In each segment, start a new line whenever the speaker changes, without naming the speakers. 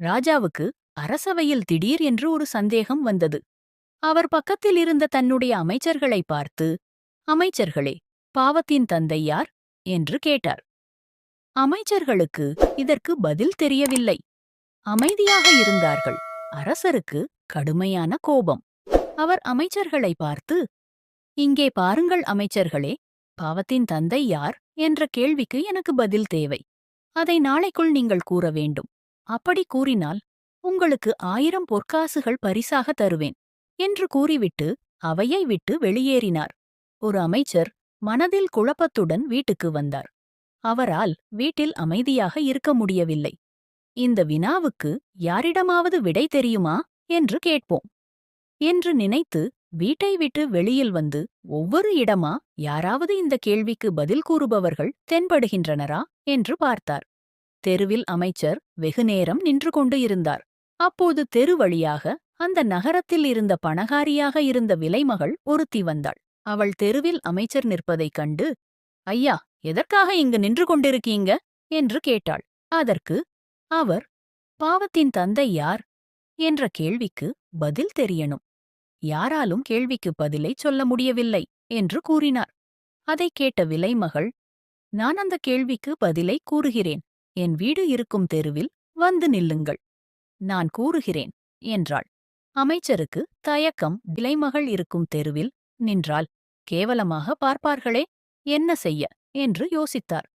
ராஜாவுக்கு அரசவையில் திடீர் என்று ஒரு சந்தேகம் வந்தது. அவர் பக்கத்தில் இருந்த தன்னுடைய அமைச்சர்களை பார்த்து, அமைச்சர்களே, பாவத்தின் தந்தை யார் என்று கேட்டார். அமைச்சர்களுக்கு இதற்கு பதில் தெரியவில்லை. அமைதியாக இருந்தார்கள். அரசருக்கு கடுமையான கோபம். அவர் அமைச்சர்களை பார்த்து, இங்கே பாருங்கள் அமைச்சர்களே, பாவத்தின் தந்தை யார் என்ற கேள்விக்கு எனக்கு பதில் தேவை. அதை நாளைக்குள் நீங்கள் கூற வேண்டும். அப்படி கூறினால் உங்களுக்கு 1000 பொற்காசுகள் பரிசாக தருவேன் என்று கூறிவிட்டு அவையை விட்டு வெளியேறினார். ஒரு அமைச்சர் மனதில் குழப்பத்துடன் வீட்டுக்கு வந்தார். அவரால் வீட்டில் அமைதியாக இருக்க முடியவில்லை. இந்த வினாவுக்கு யாரிடமாவது விடை தெரியுமா என்று கேட்போம் என்று நினைத்து வீட்டை விட்டு வெளியில் வந்து ஒவ்வொரு இடமா யாராவது இந்த கேள்விக்கு பதில் கூறுபவர்கள் தென்படுகின்றனரா என்று பார்த்தார். தெருவில் அமைச்சர் வெகுநேரம் நின்று கொண்டு இருந்தார். அப்போது தெரு வழியாக அந்த நகரத்தில் இருந்த பணகாரியாக இருந்த விலைமகள் ஒருத்தி வந்தாள். அவள் தெருவில் அமைச்சர் நிற்பதைக் கண்டு, ஐயா, எதற்காக இங்கு நின்று கொண்டிருக்கீங்க என்று கேட்டாள். அதற்கு அவர், பாவத்தின் தந்தை யார் என்ற கேள்விக்கு பதில் தெரியணும். யாராலும் கேள்விக்கு பதிலை சொல்ல முடியவில்லை என்று கூறினார். அதைக் கேட்ட விலைமகள், நான் அந்த கேள்விக்கு பதிலை கூறுகிறேன். என் வீடு இருக்கும் தெருவில் வந்து நில்லுங்கள். நான் கூறுகிறேன் என்றாள். அமைச்சருக்கு தயக்கம். விலைமகள் இருக்கும் தெருவில் நின்றால் கேவலமாக பார்ப்பார்களே, என்ன செய்ய என்று யோசித்தார்.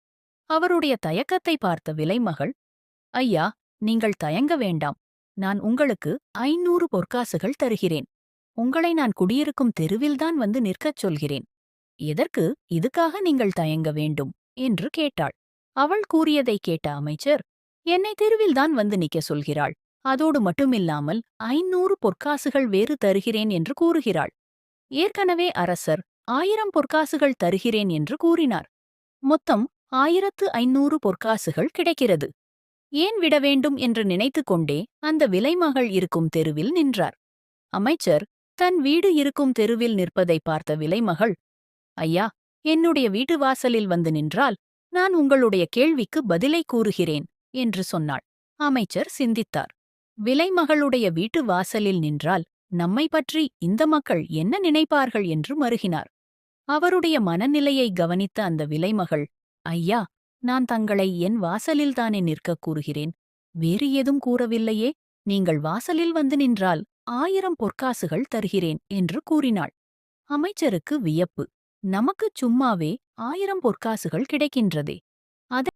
அவருடைய தயக்கத்தை பார்த்த விலைமகள், ஐயா, நீங்கள் தயங்க வேண்டாம். நான் உங்களுக்கு 500 பொற்காசுகள் தருகிறேன். உங்களை நான் குடியிருக்கும் தெருவில்தான் வந்து நிற்கச் சொல்கிறேன். எதற்கு இதுக்காக நீங்கள் தயங்க வேண்டும் என்று கேட்டாள். அவள் கூறியதைக் கேட்ட அமைச்சர், என்னை தெருவில்தான் வந்து நிற்க சொல்கிறாள். அதோடு மட்டுமில்லாமல் 500 பொற்காசுகள் வேறு தருகிறேன் என்று கூறுகிறாள். ஏற்கனவே அரசர் 1000 பொற்காசுகள் தருகிறேன் என்று கூறினார். மொத்தம் 1500 பொற்காசுகள் கிடைக்கிறது. ஏன் விட வேண்டும் என்று நினைத்துக் கொண்டே அந்த விலைமகள் இருக்கும் தெருவில் நின்றார். அமைச்சர் தன் வீடு இருக்கும் தெருவில் நிற்பதை பார்த்த விலைமகள், ஐயா, என்னுடைய வீட்டு வாசலில் வந்து நின்றால் நான் உங்களுடைய கேள்விக்கு பதிலை கூறுகிறேன் என்று சொன்னாள். அமைச்சர் சிந்தித்தார். விலைமகளுடைய வீட்டு வாசலில் நின்றால் நம்மை பற்றி இந்த மக்கள் என்ன நினைப்பார்கள் என்று மருகினார். அவருடைய மனநிலையை கவனித்த அந்த விலைமகள், ஐயா, நான் தங்களை என் வாசலில்தானே நிற்கக் கூறுகிறேன். வேறு ஏதும் கூறவில்லையே. நீங்கள் வாசலில் வந்து நின்றால் 1000 பொற்காசுகள் தருகிறேன் என்று கூறினாள். அமைச்சருக்கு வியப்பு. நமக்குச் சும்மாவே 1000 பொற்காசுகள் கிடைக்கின்றதே. அதை